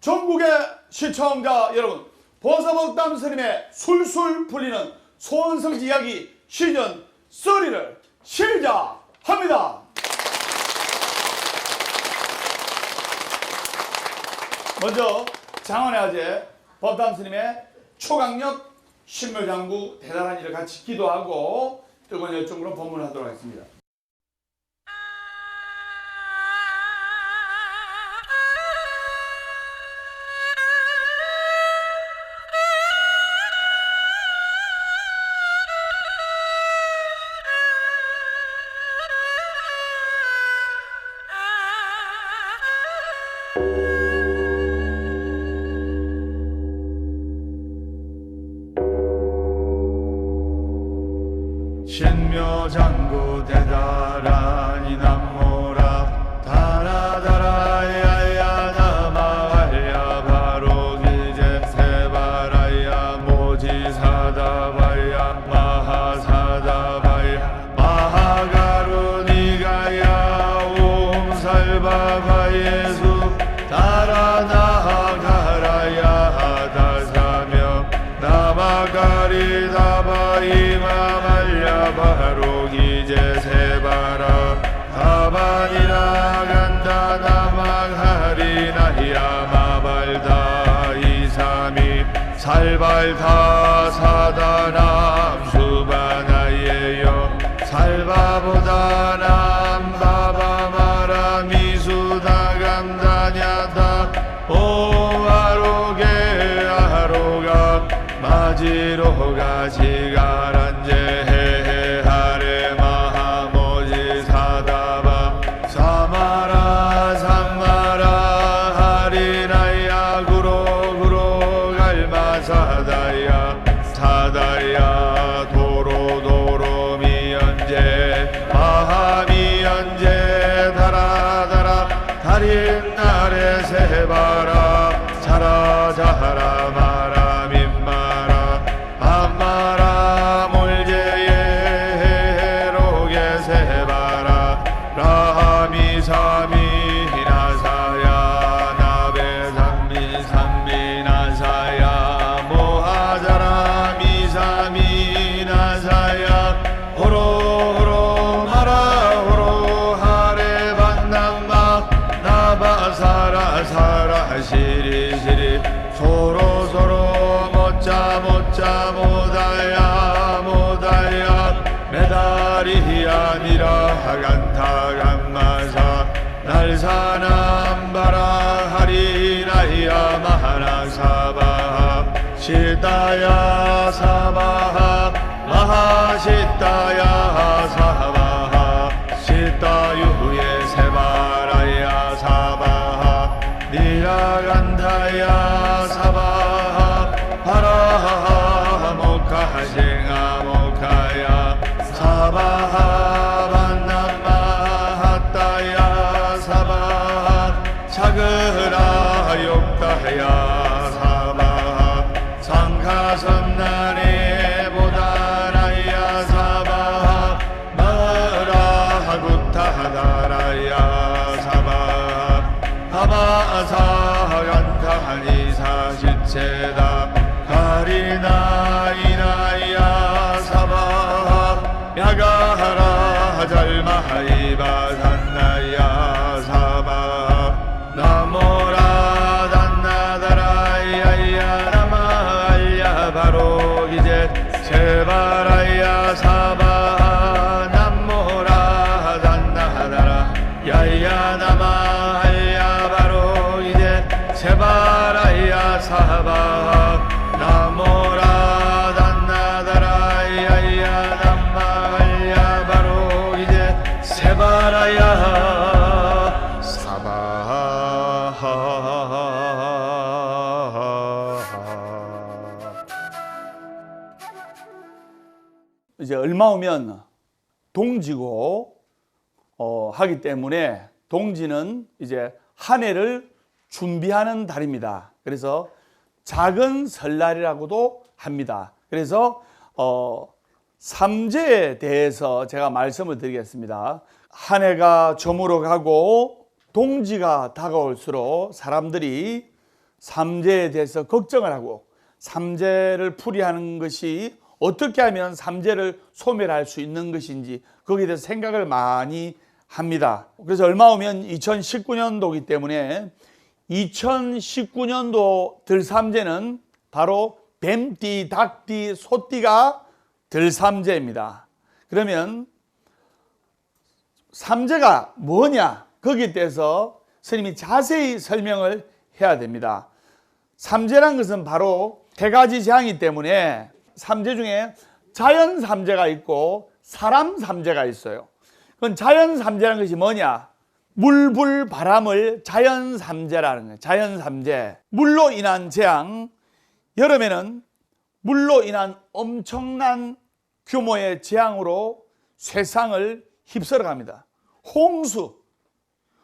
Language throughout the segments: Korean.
전국의 시청자 여러분, 보사먹담 스님의 술술 풀리는 소원성지 이야기 시즌 3를 시작합니다. 먼저 장원의 아재 법담 스님의 초강력 신묘장구 대단한 일을 같이 기도하고 뜨거운 열정으로 법문하도록 하겠습니다. 신묘장구 대다라니 남모라 다라다라야야 나마알야 바로 기제 세바라야 모지사다바야 마하사다바야 마하가루니가야 옴살바바예수 다라나가라야 다사며 나마가리다바이마 바로 기제 세바라 가반이라 간다 나망하리나야 마발다 이삼이 살발다 사다남 수바나예요 살바보다 남바바마라 미수다감다냐다 오아로게 아로가 마지로가 지가란제 사다야 도로도로 미연제 마하미연제 다라다라 달인날에 세바라 자라자라 마라 민마라 암마라 몰제예 해로게 세바라 라미사미 나사야 나베삼미 삼미나사야 모하자라 미나사야 호로호로 마라 호로 하레 반남마 나바사라 사라 시리시리 소로소로 모짜 모짜 모다야 모다야 메다리 아니라 간타 간마사 날사남바라 하리나야 마하나사바 시다야 사바하 마하시다야 사바하 시다유에 세바라야 사바하 니라간다야 사바하 파라하 모카싱아 모카야 사바하 반남마하다야 사바하 차그라 욕다야 상가선나네 보다라야 사바하 마라하구타다라야 사바하 하바사간타니사 시체다 가리나이나야 사바하 야가하라 잘마하이바산나야 사바하 나모라 단나다라야야 바로 기제 세바라야 사바하 남모라 단나다라 야야 나마야 바로 기제 세바라야 사바하 남모라 단나다라 야야 나마야 바로 기제 세바라야 사바하 이제 얼마 후면 동지고 하기 때문에 동지는 이제 한 해를 준비하는 달입니다. 그래서 작은 설날이라고도 합니다. 그래서 삼재에 대해서 제가 말씀을 드리겠습니다. 한 해가 저물어 가고 동지가 다가올수록 사람들이 삼재에 대해서 걱정을 하고 삼재를 풀이하는 것이 어떻게 하면 삼재를 소멸할 수 있는 것인지 거기에 대해서 생각을 많이 합니다. 그래서 얼마 오면 2019년도이기 때문에 2019년도 들삼재는 바로 뱀띠, 닭띠, 소띠가 들삼재입니다. 그러면 삼재가 뭐냐? 거기에 대해서 스님이 자세히 설명을 해야 됩니다. 삼재란 것은 바로 세 가지 재앙이기 때문에 삼재 중에 자연 삼재가 있고 사람 삼재가 있어요. 그건 자연 삼재라는 것이 뭐냐? 물, 불, 바람을 자연 삼재라는 거예요. 자연 삼재. 물로 인한 재앙, 여름에는 물로 인한 엄청난 규모의 재앙으로 세상을 휩쓸어 갑니다. 홍수.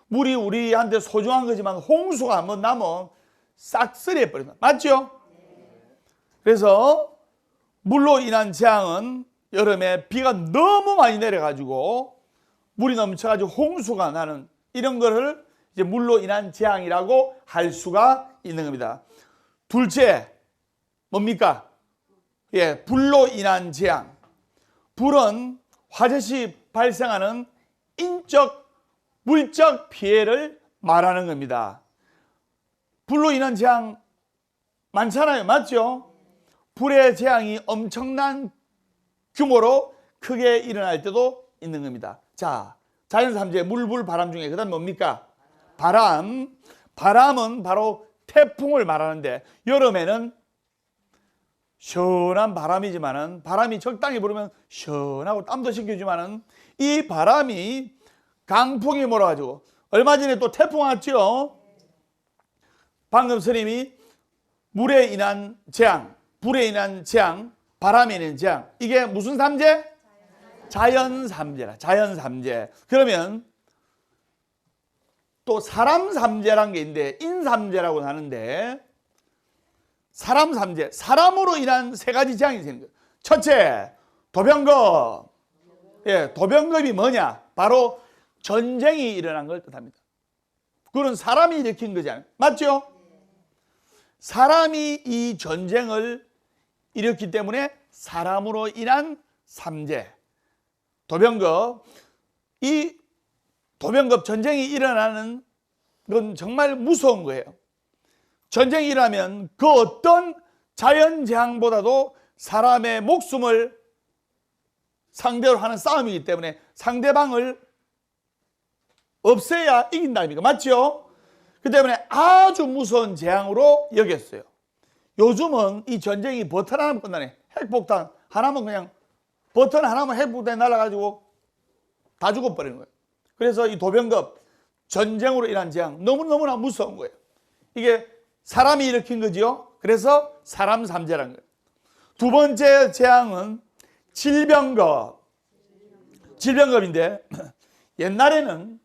물이 우리한테 소중한 거지만 홍수가 한번 나면 싹쓸이 해버린다. 맞죠? 그래서 물로 인한 재앙은 여름에 비가 너무 많이 내려가지고 물이 넘쳐가지고 홍수가 나는 이런 거를 이제 물로 인한 재앙이라고 할 수가 있는 겁니다. 둘째, 뭡니까? 예, 불로 인한 재앙. 불은 화재 발생하는 인적, 물적 피해를 말하는 겁니다. 불로 인한 재앙 많잖아요. 맞죠? 불의 재앙이 엄청난 규모로 크게 일어날 때도 있는 겁니다. 자, 자연 삼재 물, 불, 바람 중에 그다음 뭡니까? 바람. 바람은 바로 태풍을 말하는데 여름에는 시원한 바람이지만은 바람이 적당히 불으면 시원하고 땀도 식혀주지만은 이 바람이 강풍이 몰아가지고 얼마 전에 또 태풍 왔죠. 방금 스님이 물에 인한 재앙, 불에 인한 재앙, 바람에 인한 재앙, 이게 무슨 삼재? 자연 삼재라. 자연 삼재. 그러면 또 사람 삼재라는 게 있는데 인삼재라고 하는데 사람 삼재, 사람으로 인한 세 가지 재앙이 생긴 거예요. 첫째, 도병급. 예, 도병급이 뭐냐? 바로 전쟁이 일어난 걸 뜻합니다. 그건 사람이 일으킨 거잖아요. 맞죠? 사람이 이 전쟁을 일으켰기 때문에 사람으로 인한 삼재. 도병급. 이 도병급 전쟁이 일어나는 건 정말 무서운 거예요. 전쟁이 일어나면 그 어떤 자연재앙보다도 사람의 목숨을 상대로 하는 싸움이기 때문에 상대방을 없애야 이긴다 아닙니까? 맞죠? 그 때문에 아주 무서운 재앙으로 여겼어요. 요즘은 이 전쟁이 버튼 하나면 끝나네. 핵폭탄 하나면 그냥 버튼 하나면 핵폭탄이 날아가지고 다 죽어버리는 거예요. 그래서 이 도병급 전쟁으로 인한 재앙 너무너무나 무서운 거예요. 이게 사람이 일으킨 거죠. 그래서 사람 삼재라는 거예요. 두 번째 재앙은 질병급. 질병급인데 옛날에는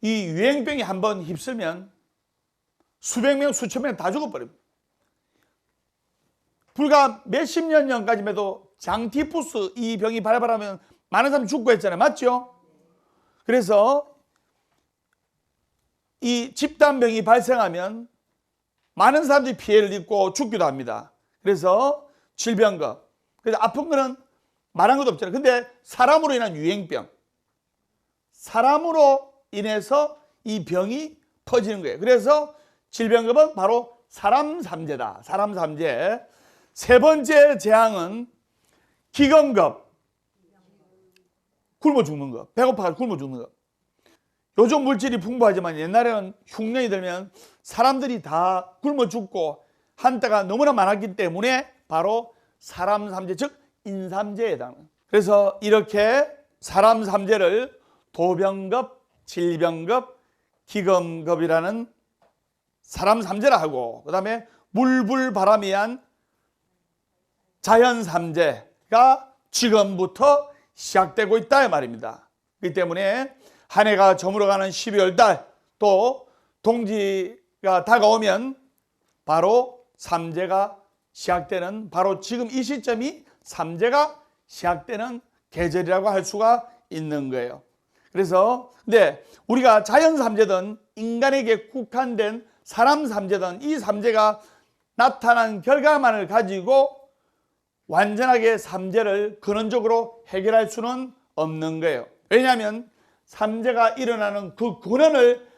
이 유행병이 한번 휩쓸면 수백 명, 수천 명 다 죽어버립니다. 불과 몇십 년 전까지만 해도 장티푸스 이 병이 발발하면 많은 사람이 죽고 했잖아요. 맞죠? 그래서 이 집단병이 발생하면 많은 사람들이 피해를 입고 죽기도 합니다. 그래서 질병급. 그래서 아픈 거는 말한 것도 없잖아요. 근데 사람으로 인한 유행병. 사람으로 인해서 이 병이 퍼지는 거예요. 그래서 질병급은 바로 사람 삼재다. 사람 삼재. 세 번째 재앙은 기근급. 굶어 죽는 거. 배고파서 굶어 죽는 거. 요즘 물질이 풍부하지만 옛날에는 흉년이 들면 사람들이 다 굶어 죽고 한때가 너무나 많았기 때문에 바로 사람 삼재, 즉 인삼재에 해당합니다. 그래서 이렇게 사람 삼재를 도병급, 질병급, 기근급이라는 사람 삼재라 하고, 그 다음에 물불 바람이 한 자연 삼재가 지금부터 시작되고 있다 이 말입니다. 그렇기 때문에 한 해가 저물어가는 12월 달, 또 동지가 다가오면 바로 삼재가 시작되는, 바로 지금 이 시점이 삼재가 시작되는 계절이라고 할 수가 있는 거예요. 그래서 근데 우리가 자연 삼재든 인간에게 국한된 사람 삼재든 이 삼재가 나타난 결과만을 가지고 완전하게 삼재를 근원적으로 해결할 수는 없는 거예요. 왜냐하면 삼재가 일어나는 그 근원을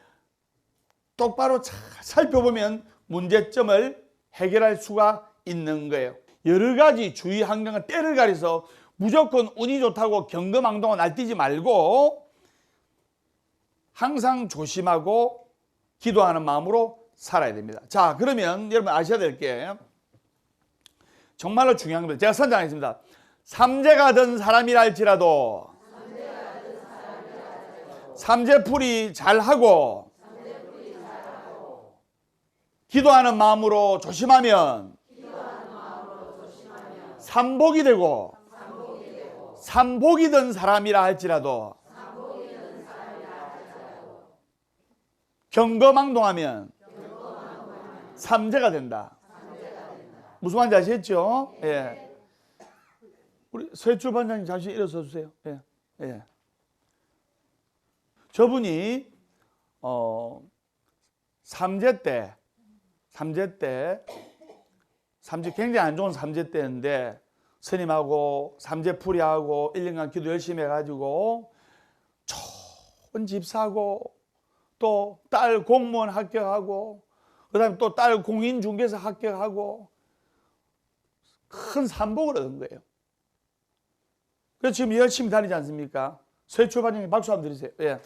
똑바로 잘 살펴보면 문제점을 해결할 수가 있는 거예요. 여러 가지 주위 환경과 때를 가려서 무조건 운이 좋다고 경거망동을 날뛰지 말고 항상 조심하고 기도하는 마음으로 살아야 됩니다. 자, 그러면 여러분 아셔야 될 게 정말로 중요한 겁니다. 제가 선정하겠습니다. 삼재가 든 사람이라 할지라도 삼재풀이 잘하고 기도하는 마음으로 조심하면 삼복이 되고 삼복이 든 사람이라 할지라도 경거망동하면 삼재가 된다. 무슨 말인지 아시겠죠? 예. 우리 서해출 반장님 잠시 일어서 주세요. 예. 예. 저분이 삼재 때 삼재 굉장히 안 좋은 삼재 때인데 스님하고 삼재풀이하고 1년간 기도 열심히 해가지고 좋은 집 사고 또 딸 공무원 합격하고 그다음에 또 딸 공인중개사 합격하고 큰 삼복을 얻은 거예요. 그래서 지금 열심히 다니지 않습니까? 서해출 반장님 박수 한번 드리세요. 예. 예.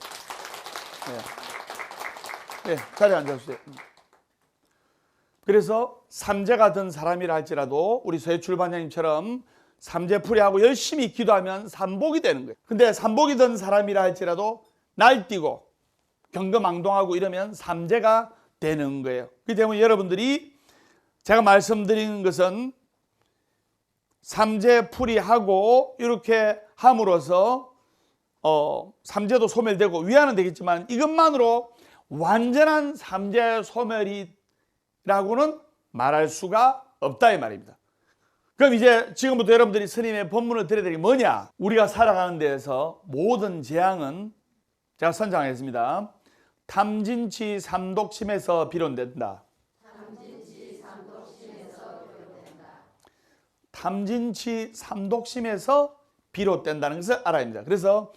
예. 자리에 앉아주세요. 그래서 삼재가 든 사람이라 할지라도 우리 서해출 반장님처럼 삼재풀이하고 열심히 기도하면 삼복이 되는 거예요. 근데 삼복이 든 사람이라 할지라도 날뛰고 경거망동하고 이러면 삼재가 되는 거예요. 그렇기 때문에 여러분들이 제가 말씀드리는 것은 삼재풀이하고 이렇게 함으로써 삼재도 소멸되고 위안은 되겠지만 이것만으로 완전한 삼재 소멸이라고는 말할 수가 없다 이 말입니다. 그럼 이제 지금부터 여러분들이 스님의 법문을 들어야 되는 게 뭐냐? 우리가 살아가는 데에서 모든 재앙은 제가 선정하겠습니다. 탐진치 삼독심에서 비롯된다. 탐진치 삼독심에서 비롯된다는 것을 알아야 합니다. 그래서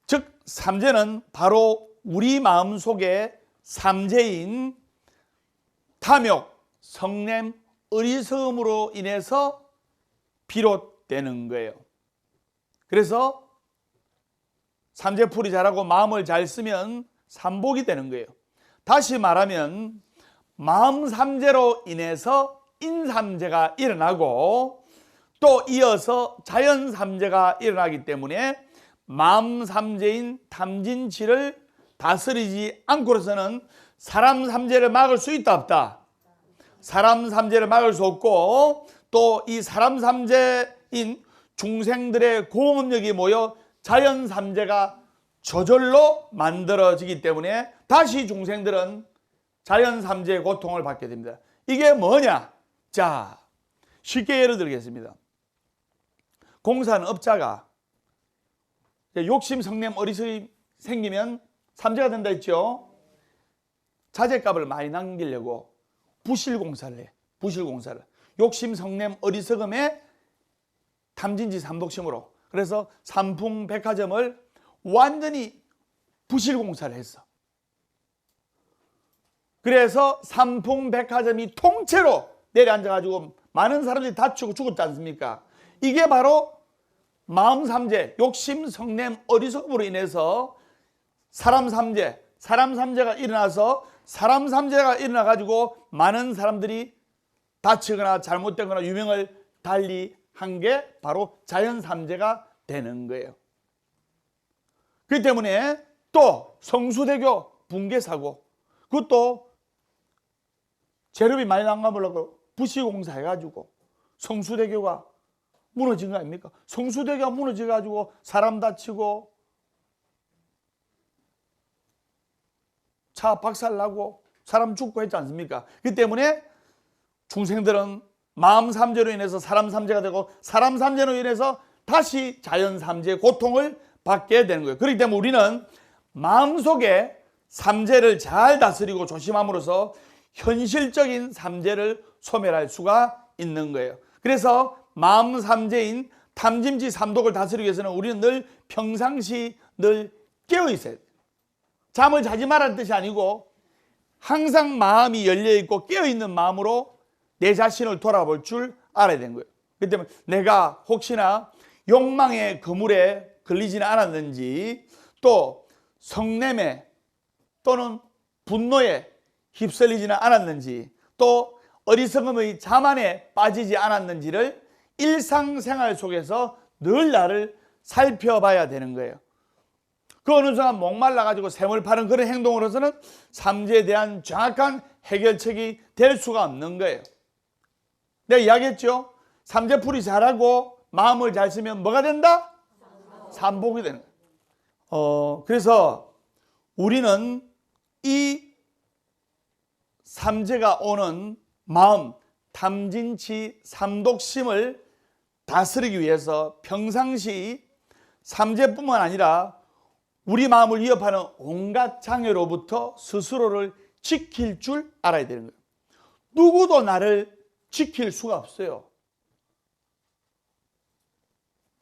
즉 삼재는 바로 우리 마음속에 삼재인 탐욕, 성냄, 어리석음으로 인해서 비롯되는 거예요. 그래서 삼재풀이 잘하고 마음을 잘 쓰면 삼복이 되는 거예요. 다시 말하면 마음 삼재로 인해서 인삼재가 일어나고 또 이어서 자연 삼재가 일어나기 때문에 마음 삼재인 탐진치를 다스리지 않고서는 사람 삼재를 막을 수 있다 없다? 사람 삼재를 막을 수 없고 또 이 사람 삼재인 중생들의 공업력이 모여 자연 삼재가 저절로 만들어지기 때문에 다시 중생들은 자연 삼재의 고통을 받게 됩니다. 이게 뭐냐? 자, 쉽게 예를 들겠습니다. 공사하는 업자가 욕심, 성냄, 어리석음이 생기면 삼재가 된다 했죠. 자재값을 많이 남기려고 부실공사를 해. 부실공사를. 욕심, 성냄, 어리석음에 탐진치 삼독심으로. 그래서 삼풍 백화점을 완전히 부실공사를 했어. 그래서 삼풍 백화점이 통째로 내려앉아가지고 많은 사람들이 다치고 죽었지 않습니까? 이게 바로 마음 삼재, 욕심, 성냄, 어리석음으로 인해서 사람 삼재가 일어나서 사람 삼재가 일어나가지고 많은 사람들이 다치거나 잘못되거나 유명을 달리 한 게 바로 자연 삼재가 되는 거예요. 그렇기 때문에 또 성수대교 붕괴 사고, 그것도 재료비 많이 난감하려고 부실공사 해가지고 성수대교가 무너진 거 아닙니까? 성수대교가 무너져가지고 사람 다치고 차 박살나고 사람 죽고 했지 않습니까? 그렇기 때문에 중생들은 마음 삼재로 인해서 사람 삼재가 되고 사람 삼재로 인해서 다시 자연 삼재의 고통을 받게 되는 거예요. 그렇기 때문에 우리는 마음속에 삼재를 잘 다스리고 조심함으로써 현실적인 삼재를 소멸할 수가 있는 거예요. 그래서 마음 삼재인 탐진치 삼독을 다스리기 위해서는 우리는 늘 평상시 늘 깨어 있어야 돼요. 잠을 자지 말라는 뜻이 아니고 항상 마음이 열려있고 깨어있는 마음으로 내 자신을 돌아볼 줄 알아야 되는 거예요. 그렇기 때문에 내가 혹시나 욕망의 그물에 걸리지는 않았는지, 또 성냄에 또는 분노에 휩쓸리지는 않았는지, 또 어리석음의 자만에 빠지지 않았는지를 일상생활 속에서 늘 나를 살펴봐야 되는 거예요. 그 어느 순간 목말라가지고 샘을 파는 그런 행동으로서는 삼재에 대한 정확한 해결책이 될 수가 없는 거예요. 내가 이야기했죠? 삼재풀이 잘하고 마음을 잘 쓰면 뭐가 된다? 삼복이 되는 거예요. 그래서 우리는 이 삼재가 오는 마음, 탐진치 삼독심을 다스리기 위해서 평상시 삼재뿐만 아니라 우리 마음을 위협하는 온갖 장애로부터 스스로를 지킬 줄 알아야 되는 거예요. 누구도 나를 지킬 수가 없어요.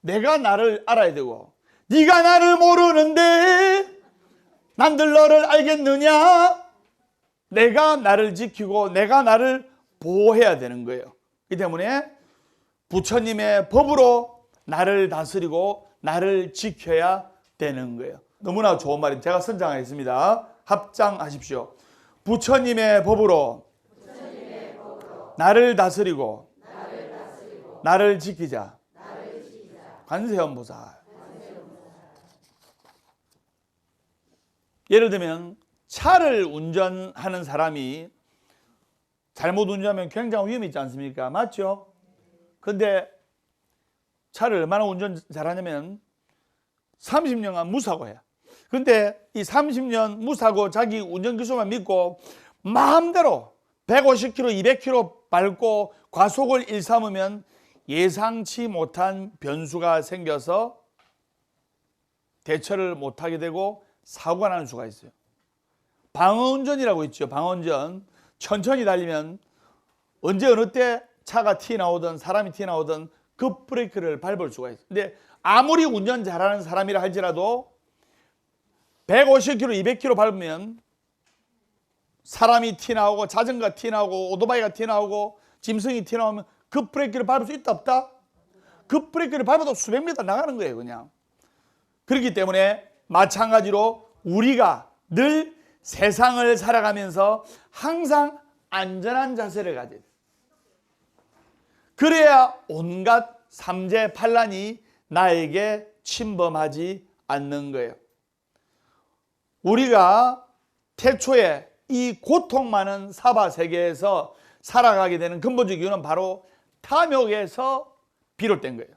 내가 나를 알아야 되고, 네가 나를 모르는데 남들 너를 알겠느냐? 내가 나를 지키고 내가 나를 보호해야 되는 거예요. 그렇기 때문에 부처님의 법으로 나를 다스리고 나를 지켜야 되는 거예요. 너무나 좋은 말입니다. 제가 선장하겠습니다. 합장하십시오. 부처님의 법으로 나를 다스리고 나를 지키자. 관세음보살. 예를 들면 차를 운전하는 사람이 잘못 운전하면 굉장히 위험이 있지 않습니까? 맞죠? 근데 차를 얼마나 운전 잘하냐면 30년간 무사고야. 근데 이 30년 무사고 자기 운전기술만 믿고 마음대로 150km, 200km 밟고 과속을 일삼으면 예상치 못한 변수가 생겨서 대처를 못하게 되고 사고가 나는 수가 있어요. 방어운전이라고 있죠. 방어운전. 천천히 달리면 언제 어느 때 차가 튀어나오든 사람이 튀어나오든 급브레이크를 밟을 수가 있어요. 근데 아무리 운전 잘하는 사람이라 할지라도 150km, 200km 밟으면 사람이 튀어나오고 자전거가 튀어나오고 오토바이가 튀어나오고 짐승이 튀어나오면 급브레이크를 밟을 수 있다 없다? 급브레이크를 밟아도 수백 미터 나가는 거예요. 그냥. 그렇기 때문에 마찬가지로 우리가 늘 세상을 살아가면서 항상 안전한 자세를 가져야 돼요. 그래야 온갖 삼재 판란이 나에게 침범하지 않는 거예요. 우리가 태초에 이 고통 많은 사바 세계에서 살아가게 되는 근본적 이유는 바로 탐욕에서 비롯된 거예요.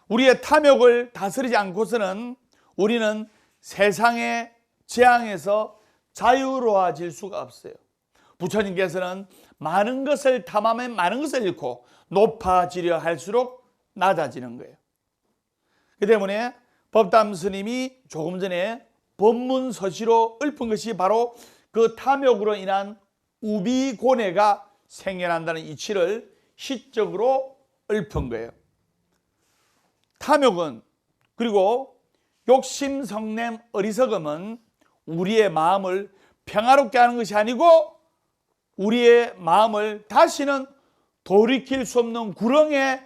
우리의 탐욕을 다스리지 않고서는 우리는 세상의 재앙에서 자유로워질 수가 없어요. 부처님께서는 많은 것을 탐하면 많은 것을 잃고 높아지려 할수록 낮아지는 거예요. 그 때문에 법담 스님이 조금 전에 법문서시로 읊은 것이 바로 그 탐욕으로 인한 우비고뇌가 생겨난다는 이치를 시적으로 읊은 거예요. 탐욕은, 그리고 욕심, 성냄, 어리석음은 우리의 마음을 평화롭게 하는 것이 아니고 우리의 마음을 다시는 돌이킬 수 없는 구렁에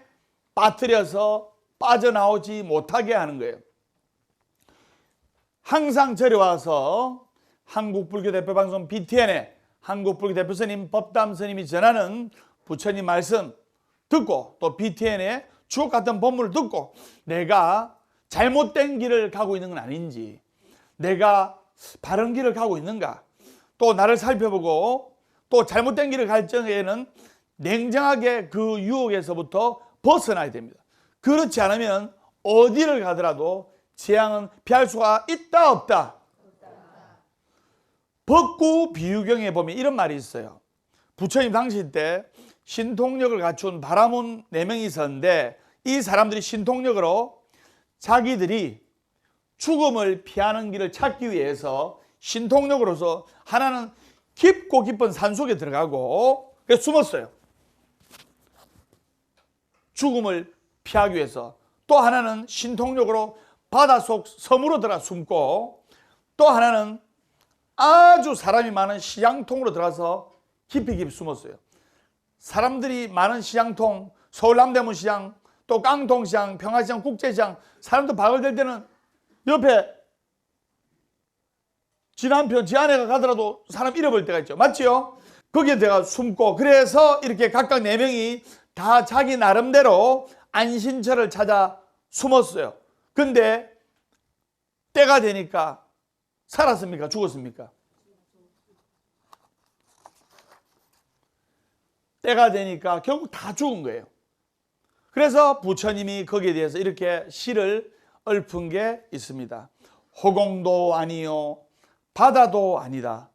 빠뜨려서 빠져나오지 못하게 하는 거예요. 항상 절에 와서 한국불교 대표방송 BTN에 한국불교 대표 스님 법담 스님이 전하는 부처님 말씀 듣고 또 BTN의 주옥 같은 법문을 듣고 내가 잘못된 길을 가고 있는 건 아닌지, 내가 바른 길을 가고 있는가, 또 나를 살펴보고 또 잘못된 길을 갈 적에는 냉정하게 그 유혹에서부터 벗어나야 됩니다. 그렇지 않으면 어디를 가더라도 재앙은 피할 수가 있다 없다? 법구 비유경에 보면 이런 말이 있어요. 부처님 당시 때 신통력을 갖춘 바라문 4명이 있었는데 이 사람들이 신통력으로 자기들이 죽음을 피하는 길을 찾기 위해서 신통력으로서 하나는 깊고 깊은 산속에 들어가고 그래서 숨었어요. 죽음을 피하기 위해서. 또 하나는 신통력으로 바닷속 섬으로 들어가 숨고, 또 하나는 아주 사람이 많은 시장통으로 들어가서 깊이 깊이 숨었어요. 사람들이 많은 시장통, 서울 남대문 시장, 또 깡통시장, 평화시장, 국제시장, 사람들 바글될 때는 옆에 지 남편, 지 아내가 가더라도 사람 잃어버릴 때가 있죠. 맞지요? 거기에 내가 숨고, 그래서 이렇게 각각 4명이 다 자기 나름대로 안신처를 찾아 숨었어요. 근데 때가 되니까 살았습니까? 죽었습니까? 때가 되니까 결국 다 죽은 거예요. 그래서 부처님이 거기에 대해서 이렇게 시를 읊은 게 있습니다. 허공도 아니요 바다도 아니다.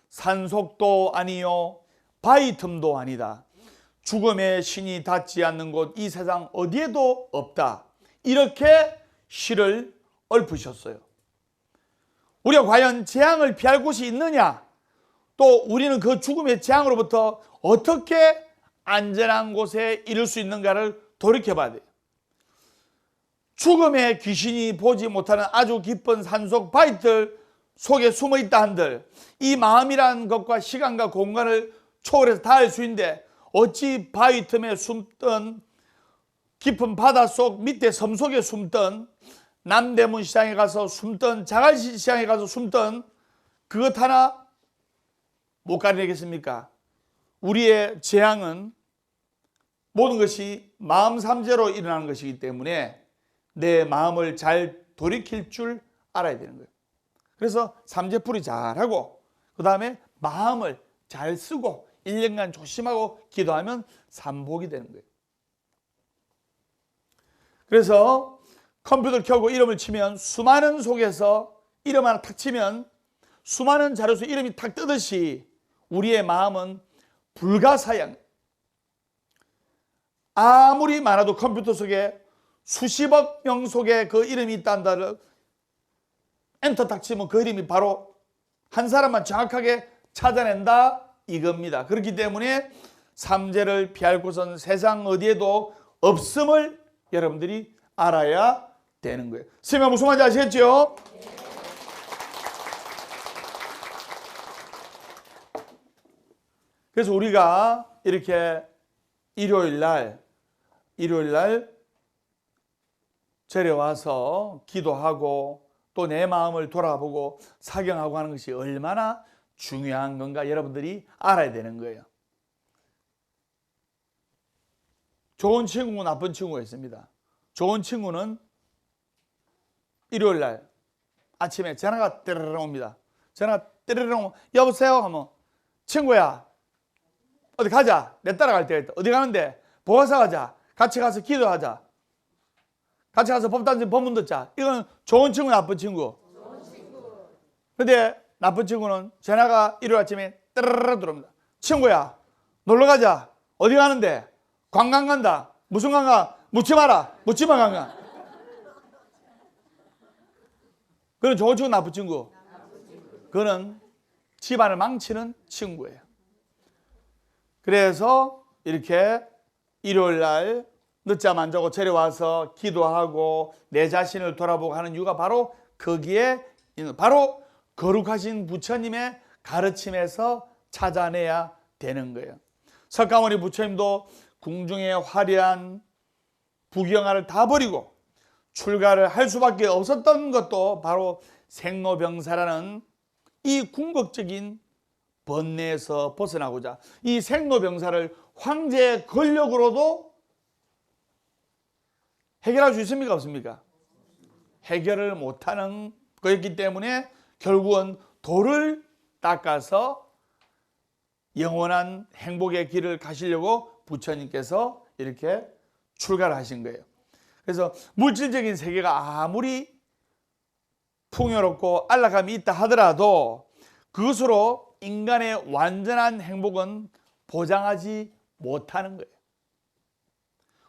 산속도 아니요 바위 틈도 아니다. 죽음의 신이 닿지 않는 곳 이 세상 어디에도 없다. 이렇게 시를 읊으셨어요. 우리가 과연 재앙을 피할 곳이 있느냐? 또 우리는 그 죽음의 재앙으로부터 어떻게 안전한 곳에 이를 수 있는가를 돌이켜봐야 돼요. 죽음의 귀신이 보지 못하는 아주 깊은 산속 바위들 속에 숨어있다 한들 이 마음이란 것과 시간과 공간을 초월해서 다 알 수 있는데 어찌 바위 틈에 숨던 깊은 바닷속 밑에 섬 속에 숨던 남대문 시장에 가서 숨던 자갈시 시장에 가서 숨던 그것 하나 못 가리겠습니까? 우리의 재앙은 모든 것이 마음 삼재로 일어나는 것이기 때문에 내 마음을 잘 돌이킬 줄 알아야 되는 거예요. 그래서 삼재풀이 잘하고 그 다음에 마음을 잘 쓰고 1년간 조심하고 기도하면 삼복이 되는 거예요. 그래서 컴퓨터를 켜고 이름을 치면 수많은 속에서 이름 하나 탁 치면 수많은 자료 속에 이름이 탁 뜨듯이 우리의 마음은 불가사양. 아무리 많아도 컴퓨터 속에 수십억 명 속에 그 이름이 있다는 엔터 탁 치면 그 이름이 바로 한 사람만 정확하게 찾아낸다 이겁니다. 그렇기 때문에 삼재를 피할 곳은 세상 어디에도 없음을 여러분들이 알아야 되는 거예요. 선생님 무슨 말인지 아시겠죠? 그래서 우리가 이렇게 일요일 날 절에 와서 기도하고 또 내 마음을 돌아보고 사경하고 하는 것이 얼마나 중요한 건가 여러분들이 알아야 되는 거예요. 좋은 친구고 나쁜 친구가 있습니다. 좋은 친구는 일요일 날 아침에 전화가 떼르르 옵니다. 전화가 떼르르 오면 여보세요 하면 친구야 어디 가자. 내 따라갈 때가 있다. 어디 가는데? 보화사 가자. 같이 가서 기도하자. 같이 가서 법단지 법문 듣자. 이건 좋은 친구 나쁜 친구. 좋은 친구. 근데 나쁜 친구는 전화가 일요일 아침에 따르르 들어옵니다. 친구야 놀러 가자. 어디 가는데? 관광 간다. 무슨 관광? 묻지 마라. 묻지마 관광. 그건 좋은 친구 나쁜 친구. 그거는 집안을 망치는 친구예요. 그래서 이렇게 일요일 날 늦잠 안 자고 절에 와서 기도하고 내 자신을 돌아보고 하는 이유가 바로 거기에 있는 바로 거룩하신 부처님의 가르침에서 찾아내야 되는 거예요. 석가모니 부처님도 궁중의 화려한 부경화를 다 버리고 출가를 할 수밖에 없었던 것도 바로 생로병사라는 이 궁극적인 번뇌에서 벗어나고자 이 생로병사를 황제의 권력으로도 해결할 수 있습니까? 없습니까? 해결을 못하는 거였기 때문에 결국은 돌을 닦아서 영원한 행복의 길을 가시려고 부처님께서 이렇게 출가를 하신 거예요. 그래서 물질적인 세계가 아무리 풍요롭고 안락함이 있다 하더라도 그것으로 인간의 완전한 행복은 보장하지 못하는 거예요.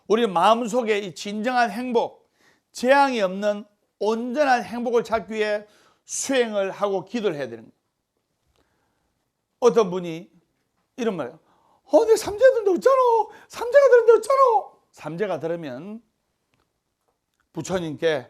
우리 마음속에 이 진정한 행복, 재앙이 없는 온전한 행복을 찾기 위해 수행을 하고 기도를 해야 되는 거예요. 어떤 분이 이런 말이에요. 내 삼재가 들었는데 어쩌노? 삼재가 들었는데 어쩌노? 삼재가 들으면 부처님께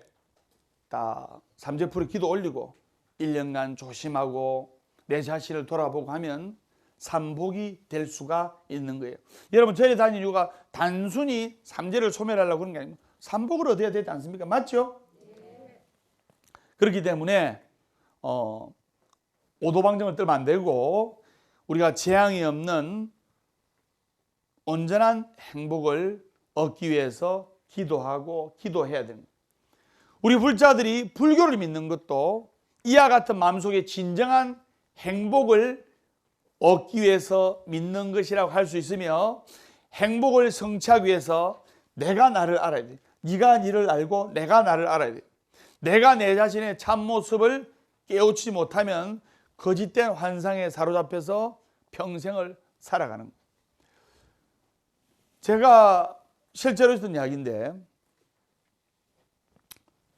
딱 삼재풀이 기도 올리고 1년간 조심하고 내 자신을 돌아보고 하면 삼복이 될 수가 있는 거예요. 여러분 절에 다니는 이유가 단순히 삼재를 소멸하려고 그런 게 아니고 삼복을 얻어야 되지 않습니까? 맞죠? 그렇기 때문에 오도방정을 떨면 안 되고 우리가 재앙이 없는 온전한 행복을 얻기 위해서 기도하고 기도해야 됩니다. 우리 불자들이 불교를 믿는 것도 이와 같은 마음속에 진정한 행복을 얻기 위해서 믿는 것이라고 할 수 있으며 행복을 성취하기 위해서 내가 나를 알아야 돼. 네가 니를 알고 내가 나를 알아야 돼. 내가 내 자신의 참모습을 깨우치지 못하면 거짓된 환상에 사로잡혀서 평생을 살아가는 거예요. 제가 실제로 있었던 이야기인데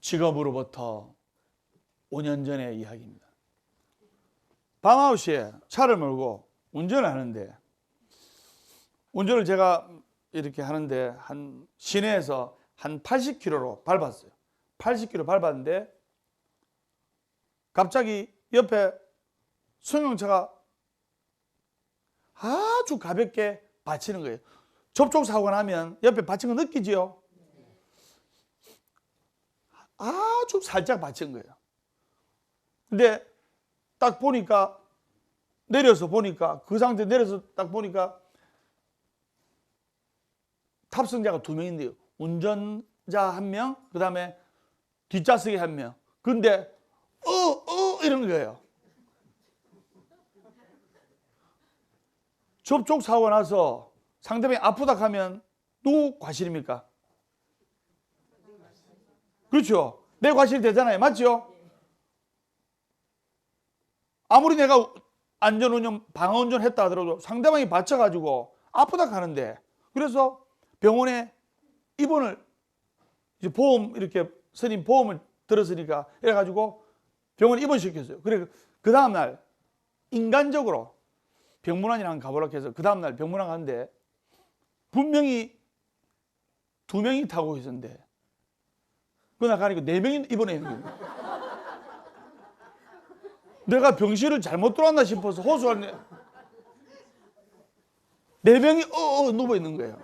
직업으로부터 5년 전의 이야기입니다. 밤 9시에 차를 몰고 운전을 하는데 운전을 제가 이렇게 하는데 한 시내에서 한 80km로 밟았어요. 80km 밟았는데 갑자기 옆에 승용차가 아주 가볍게 받치는 거예요. 접촉사고가 나면 옆에 받친 거 느끼지요? 아주 살짝 받친 거예요. 근데 딱 보니까 내려서 보니까 그 상태 내려서 딱 보니까 탑승자가 2명인데요. 운전자 1명, 그 다음에 뒷좌석에 1명. 근데 이러는 거예요. 접촉사고가 나서 상대방이 아프다 하면 누구 과실입니까? 그렇죠. 내 과실이 되잖아요. 맞죠? 아무리 내가 안전운전, 방어운전 했다 하더라도 상대방이 받쳐가지고 아프다 하는데 그래서 병원에 입원을 이제 보험 이렇게 선임 보험을 들었으니까 이래가지고 병원에 입원시켰어요. 그래 그 다음날 인간적으로 병문안이랑 가보라고 해서 그 다음날 병문안 갔는데 분명히 2명이 타고 있었는데 그날 가니까 4명이 입원해 있는 거예요. 내가 병실을 잘못 들어왔나 싶어서 호소하는데 4명이 누워 있는 거예요.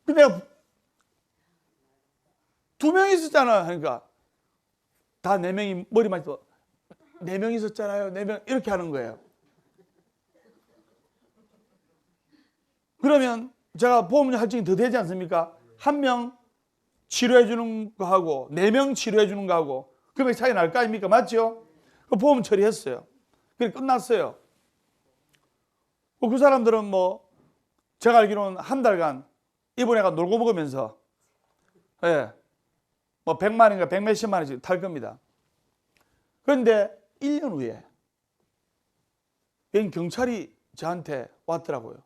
근데 내가 2명이 있었잖아 하니까 다 4명이 머리만 있어 4명 있었잖아요. 4명 이렇게 하는 거예요. 그러면 제가 보험료 할증이 더 되지 않습니까? 1명 치료해 주는 거 하고 4명 치료해 주는 거 하고 금액 차이 날 거 아닙니까? 맞죠? 그 보험 처리했어요. 그래 끝났어요. 그 사람들은 뭐 제가 알기로는 한 달간 입원해가 놀고 먹으면서 뭐 100만 원인가 100몇십만 원씩 탈 겁니다. 그런데 1년 후에 경찰이 저한테 왔더라고요.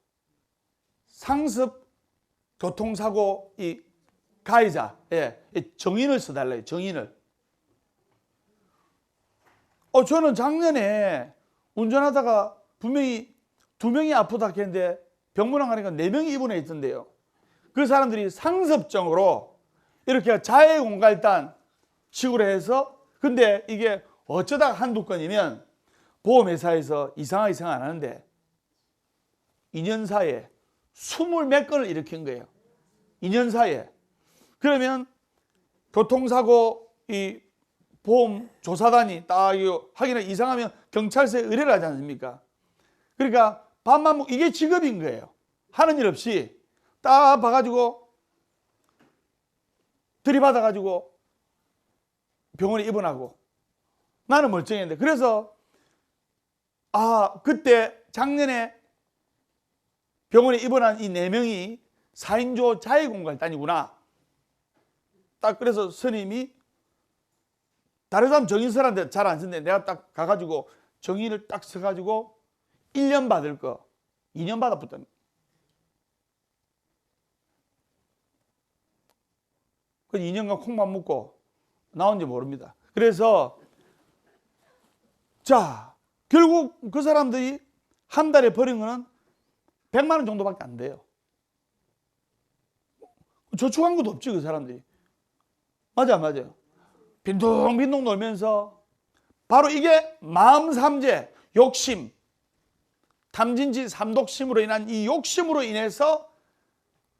상습 교통사고 이 가해자 정인을 써달래요. 정인을. 저는 작년에 운전하다가 분명히 2명이 아프다 했는데 병문안 가니까 4명이 입원해 있던데요. 그 사람들이 상습적으로 이렇게 자해공갈단 식으로 해서 근데 이게 어쩌다가 한두 건이면 보험회사에서 이상하게 생각 안 하는데 2년 사이에 20몇 건을 일으킨 거예요. 2년 사이에. 그러면 교통사고 이 보험 조사단이 딱 이거 확인을 이상하면 경찰서에 의뢰를 하지 않습니까? 그러니까 밥만 먹고 이게 직업인 거예요. 하는 일 없이 딱 봐가지고 들이받아가지고 병원에 입원하고 나는 멀쩡했는데 그래서 그때 작년에 병원에 입원한 이 4명이 4인조 자해공갈단이구나. 딱 그래서 스님이 다른 사람 정인 서라는데 잘 안 쓰는데 내가 딱 가가지고 정인을 딱 써가지고 1년 받을 거 2년 받아붙답니다. 그 2년간 콩만 먹고 나온지 모릅니다. 그래서 자 결국 그 사람들이 한 달에 버린 거는 100만 원 정도밖에 안 돼요. 저축한 것도 없지, 그 사람들이. 맞아요. 빈둥빈둥 놀면서 바로 이게 마음 삼재, 욕심, 탐진치 삼독심으로 인한 이 욕심으로 인해서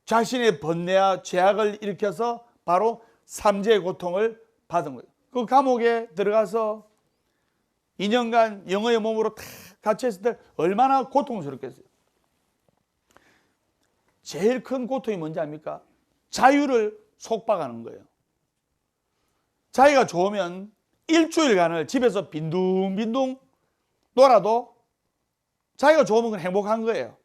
자신의 번뇌와 죄악을 일으켜서 바로 삼재의 고통을 받은 거예요. 그 감옥에 들어가서 2년간 영의 몸으로 탁 갇혀있을 때 얼마나 고통스럽겠어요. 제일 큰 고통이 뭔지 압니까? 자유를 속박하는 거예요. 자기가 좋으면 일주일간을 집에서 빈둥빈둥 놀아도 자기가 좋으면 그건 행복한 거예요.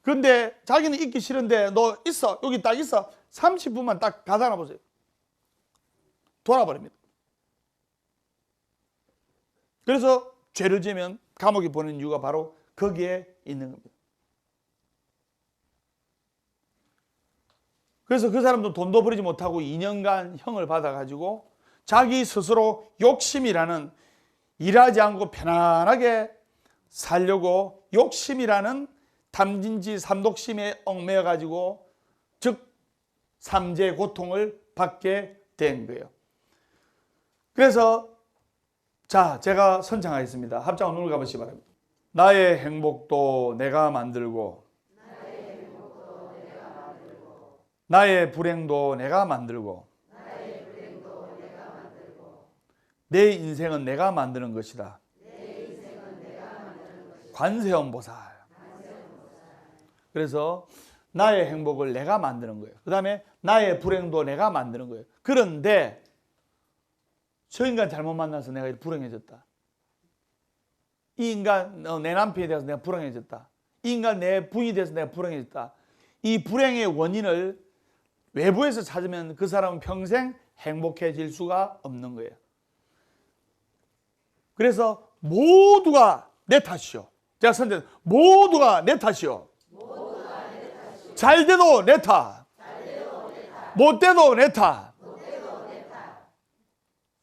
그런데 자기는 있기 싫은데 너 있어, 여기 딱 있어, 30분만 딱 가다 놔보세요. 돌아버립니다. 그래서 죄를 지으면 감옥에 보내는 이유가 바로 거기에 있는 겁니다. 그래서 그 사람도 돈도 벌이지 못하고 2년간 형을 받아가지고 자기 스스로 욕심이라는, 일하지 않고 편안하게 살려고 욕심이라는 탐진치 삼독심에 얽매여 가지고 즉 삼재의 고통을 받게 된 거예요. 그래서 자, 제가 선창하겠습니다. 합장 눈을 감으시기 바랍니다. 나의 행복도 내가 만들고 나의 불행도 내가 만들고 내 인생은 내가 만드는 것이다. 관세음보살. 그래서 나의 행복을 내가 만드는 거예요. 그 다음에 나의 불행도 내가 만드는 거예요. 그런데 저 인간 잘못 만나서 내가 불행해졌다. 이 인간 내 남편이 돼서 내가 불행해졌다. 이 인간 내 부인이 돼서 내가 불행해졌다. 이 불행의 원인을 외부에서 찾으면 그 사람은 평생 행복해질 수가 없는 거예요. 그래서 모두가 내 탓이요. 제가 선전 모두가 내 탓이요. 잘 돼도 내 탓. 못 돼도 내 탓.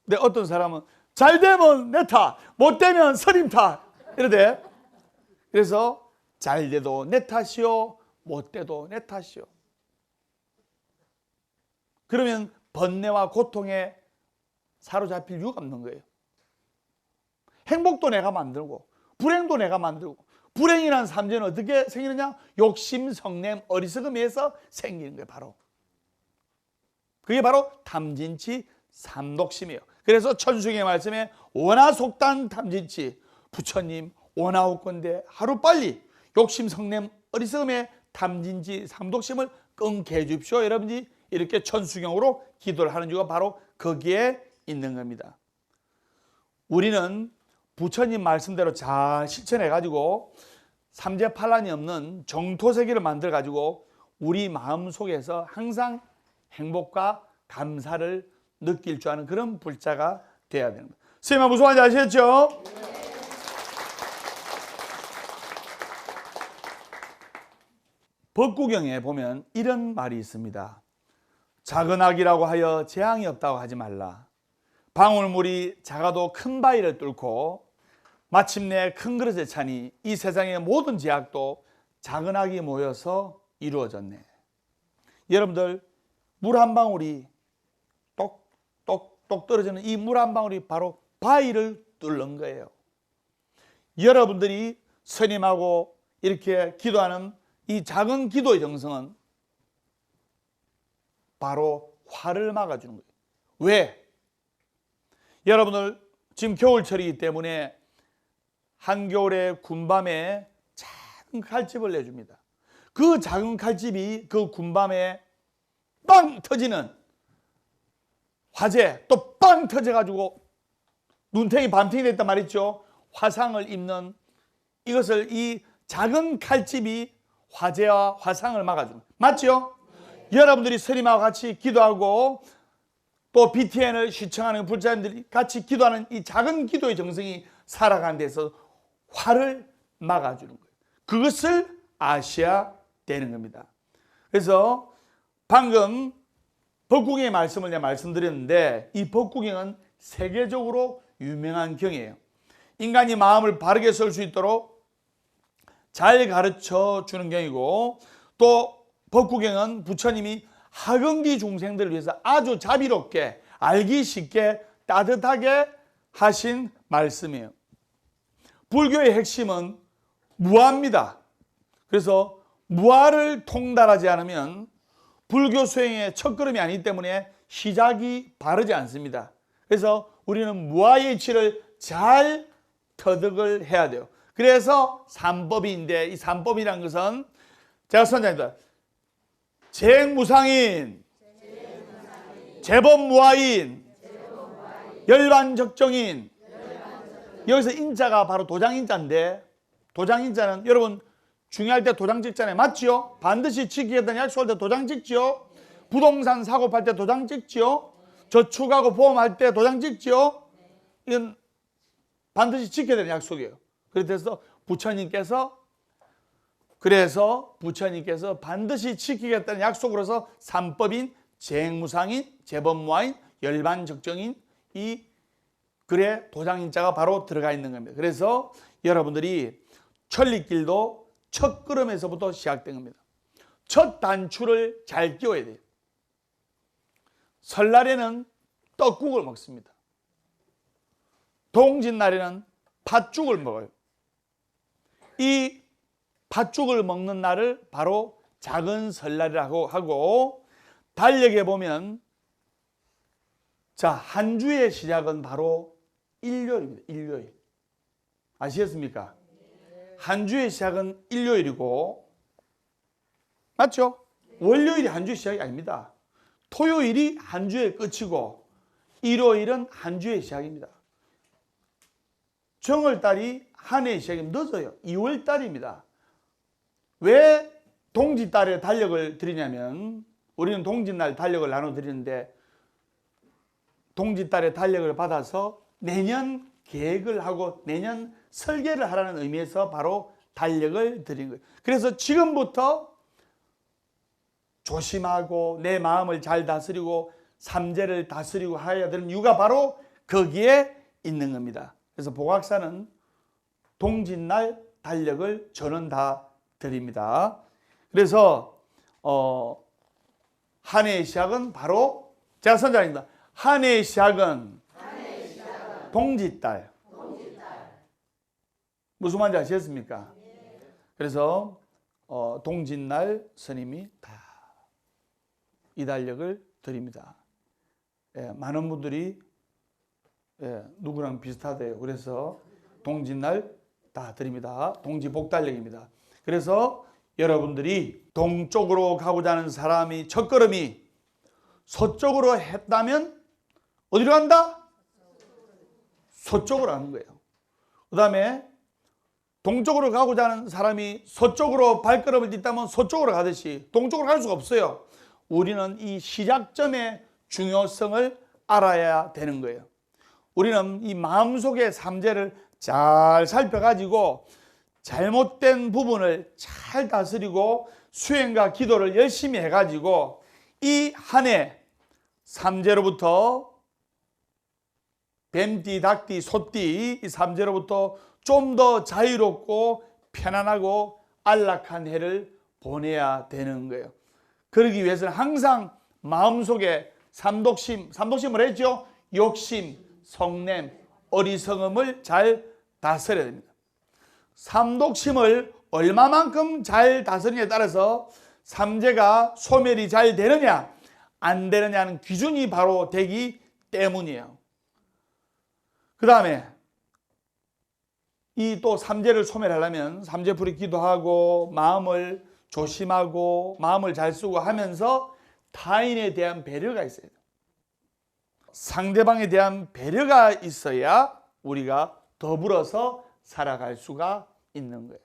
근데 어떤 사람은 잘 되면 내 탓, 못 되면 스님 탓. 이러대. 그래서 잘 돼도 내 탓이요, 못 돼도 내 탓이요. 그러면 번뇌와 고통에 사로잡힐 이유가 없는 거예요. 행복도 내가 만들고 불행도 내가 만들고, 불행이라는 삼재는 어떻게 생기느냐? 욕심, 성냄, 어리석음에서 생기는 거예요. 바로 그게 바로 탐진치 삼독심이에요. 그래서 천수경의 말씀에 원하 속단 탐진치, 부처님 원하옵건대 하루빨리 욕심, 성냄, 어리석음의 탐진치 삼독심을 끊게 해주십시오. 여러분이 이렇게 천수경으로 기도를 하는 이유가 바로 거기에 있는 겁니다. 우리는 부처님 말씀대로 잘 실천해가지고 삼재팔란이 없는 정토세계를 만들어가지고 우리 마음속에서 항상 행복과 감사를 느낄 줄 아는 그런 불자가 되어야 되는 거예요. 선생님 무슨 말인지 아시겠죠? 법구경에 보면 이런 말이 있습니다. 작은 악이라고 하여 재앙이 없다고 하지 말라. 방울물이 작아도 큰 바위를 뚫고 마침내 큰 그릇에 차니 이 세상의 모든 제약도 작은 악이 모여서 이루어졌네. 여러분들, 물 한 방울이 똑똑똑 떨어지는 이 물 한 방울이 바로 바위를 뚫는 거예요. 여러분들이 스님하고 이렇게 기도하는 이 작은 기도의 정성은 바로 화를 막아주는 거예요. 왜? 여러분들 지금 겨울철이기 때문에 한겨울에 군밤에 작은 칼집을 내줍니다. 그 작은 칼집이 그 군밤에 빵 터지는 화재, 또 빵 터져가지고 눈탱이 밤탱이 됐단 말이죠. 화상을 입는, 이것을 이 작은 칼집이 화재와 화상을 막아주는, 맞죠? 여러분들이 스님하고 같이 기도하고 또 BTN을 시청하는 불자님들이 같이 기도하는 이 작은 기도의 정성이 살아가는 데서 화를 막아주는 거예요. 그것을 아셔야 되는 겁니다. 그래서 방금 법구경의 말씀을 내가 말씀드렸는데 이 법구경은 세계적으로 유명한 경이에요. 인간이 마음을 바르게 쓸 수 있도록 잘 가르쳐 주는 경이고, 또 법구경은 부처님이 하근기 중생들을 위해서 아주 자비롭게 알기 쉽게 따뜻하게 하신 말씀이에요. 불교의 핵심은 무아입니다. 그래서 무아를 통달하지 않으면 불교 수행의 첫걸음이 아니기 때문에 시작이 바르지 않습니다. 그래서 우리는 무아의 이치를 잘 터득을 해야 돼요. 그래서 삼법인데, 이 삼법이라는 것은 제가 선장입니다. 재행무상인, 재법무아인, 열반적정인. 여기서 인자가 바로 도장인자인데, 도장인자는 여러분 중요할 때 도장 찍잖아요. 맞지요? 반드시 지키겠다는 약속할 때 도장 찍지요? 부동산 사고 팔 때 도장 찍지요? 저축하고 보험할 때 도장 찍지요? 이건 반드시 지켜야 되는 약속이에요. 그래서 부처님께서 반드시 지키겠다는 약속으로서 삼법인, 재행무상인, 재법무아인, 열반적정인, 이 글에 도장인자가 바로 들어가 있는 겁니다. 그래서 여러분들이 천리길도 첫 걸음에서부터 시작된 겁니다. 첫 단추를 잘 끼워야 돼요. 설날에는 떡국을 먹습니다. 동짓날에는 팥죽을 먹어요. 이 팥죽을 먹는 날을 바로 작은 설날이라고 하고, 달력에 보면 자, 한 주의 시작은 바로 일요일입니다. 일요일. 아시겠습니까? 한 주의 시작은 일요일이고, 맞죠? 월요일이 한 주의 시작이 아닙니다. 토요일이 한 주의 끝이고, 일요일은 한 주의 시작입니다. 정월달이 한 해의 시작이 늦어요. 2월달입니다. 왜 동짓달에 달력을 드리냐면, 우리는 동짓날 달력을 나눠드리는데, 동짓달에 달력을 받아서 내년 계획을 하고 내년 설계를 하라는 의미에서 바로 달력을 드린 거예요. 그래서 지금부터 조심하고 내 마음을 잘 다스리고 삼재를 다스리고 해야 되는 이유가 바로 거기에 있는 겁니다. 그래서 보각사는 동짓날 달력을 저는 다 드립니다. 그래서 한 해의 시작은 바로 제가 선장입니다. 한 해의 시작은 동짓달. 무슨 말인지 아시겠습니까? 그래서 동짓날 스님이 다 이 달력을 드립니다. 예, 많은 분들이 누구랑 비슷하대요. 그래서 동짓날 다 드립니다. 동지복달력입니다. 그래서 여러분들이 동쪽으로 가고자 하는 사람이 첫걸음이 서쪽으로 했다면 어디로 간다? 서쪽으로 가는 거예요. 그 다음에 동쪽으로 가고자 하는 사람이 서쪽으로 발걸음을 딛다면 서쪽으로 가듯이 동쪽으로 갈 수가 없어요. 우리는 이 시작점의 중요성을 알아야 되는 거예요. 우리는 이 마음속의 삼재를 잘 살펴가지고 잘못된 부분을 잘 다스리고 수행과 기도를 열심히 해가지고 이 한 해 삼재로부터 뱀띠, 닭띠, 소띠 이 삼재로부터 좀 더 자유롭고 편안하고 안락한 해를 보내야 되는 거예요. 그러기 위해서는 항상 마음속에 삼독심을 했죠. 욕심, 성냄, 어리석음을 잘 다스려야 됩니다. 삼독심을 얼마만큼 잘 다스리냐에 따라서 삼재가 소멸이 잘 되느냐 안 되느냐는 기준이 바로 되기 때문이에요. 그 다음에 이 또 삼재를 소멸하려면 삼재풀이 기도하고 마음을 조심하고 마음을 잘 쓰고 하면서 타인에 대한 배려가 있어야 돼요. 상대방에 대한 배려가 있어야 우리가 더불어서 살아갈 수가 있는 거예요.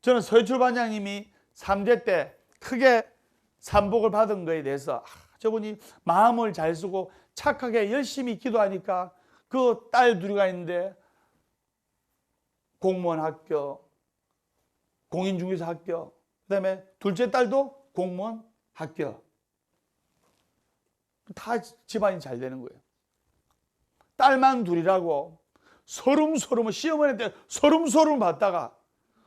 저는 서해출 반장님이 삼재 때 크게 삼복을 받은 거에 대해서 저분이 마음을 잘 쓰고 착하게 열심히 기도하니까 그 딸 둘이가 있는데 공무원 합격, 공인중개사 합격, 그 다음에 둘째 딸도 공무원 합격. 다 집안이 잘 되는 거예요. 딸만 둘이라고 서름서름 시어머니 때 서름서름 받다가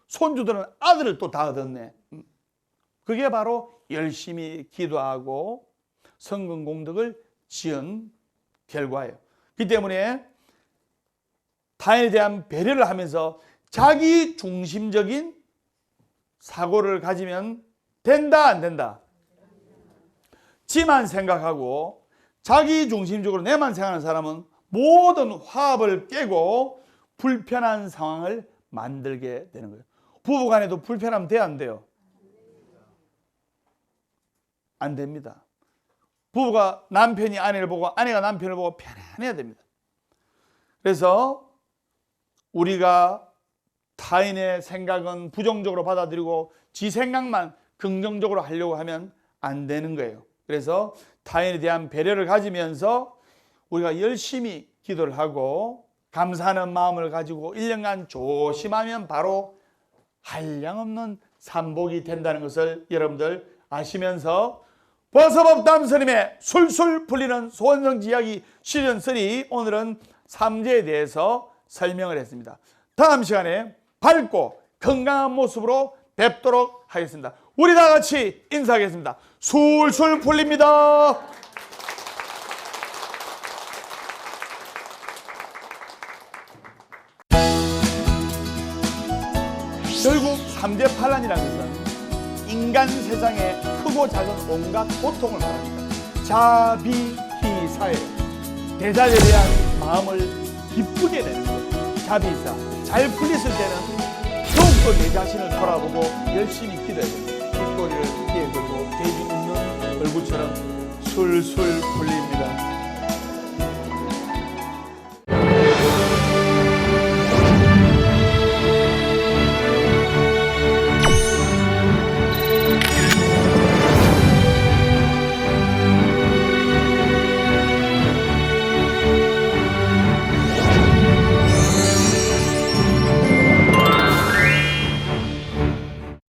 손주들은 아들을 또 다 얻었네. 그게 바로 열심히 기도하고 성공 공덕을 지은 결과예요. 그렇기 때문에 타인에 대한 배려를 하면서 자기 중심적인 사고를 가지면 된다, 안 된다? 지만 생각하고 자기 중심적으로 내만 생각하는 사람은 모든 화합을 깨고 불편한 상황을 만들게 되는 거예요. 부부간에도 불편하면 돼요, 안 돼요? 안 됩니다. 부부가 남편이 아내를 보고 아내가 남편을 보고 편안해야 됩니다. 그래서 우리가 타인의 생각은 부정적으로 받아들이고 지 생각만 긍정적으로 하려고 하면 안 되는 거예요. 그래서 타인에 대한 배려를 가지면서 우리가 열심히 기도를 하고 감사하는 마음을 가지고 1년간 조심하면 바로 한량없는 산복이 된다는 것을 여러분들 아시면서 버서법담 스님의 술술 풀리는 소원성지 이야기 시즌 3 오늘은 삼재에 대해서 설명을 했습니다. 다음 시간에 밝고 건강한 모습으로 뵙도록 하겠습니다. 우리 다 같이 인사하겠습니다. 술술 풀립니다. 결국 삼재팔란이라는 것은 인간 세상에 크고 작은 온갖 고통을 말합니다. 자비희사에 대자에 대한 마음을 기쁘게 내는 거예요. 자비희사. 잘 풀렸을 때는 더욱더 내 자신을 돌아보고 열심히 기도해야 됩니다. 뒷꼬리를 뒤에 걸고 돼지 웃는 얼굴처럼 술술 풀립니다.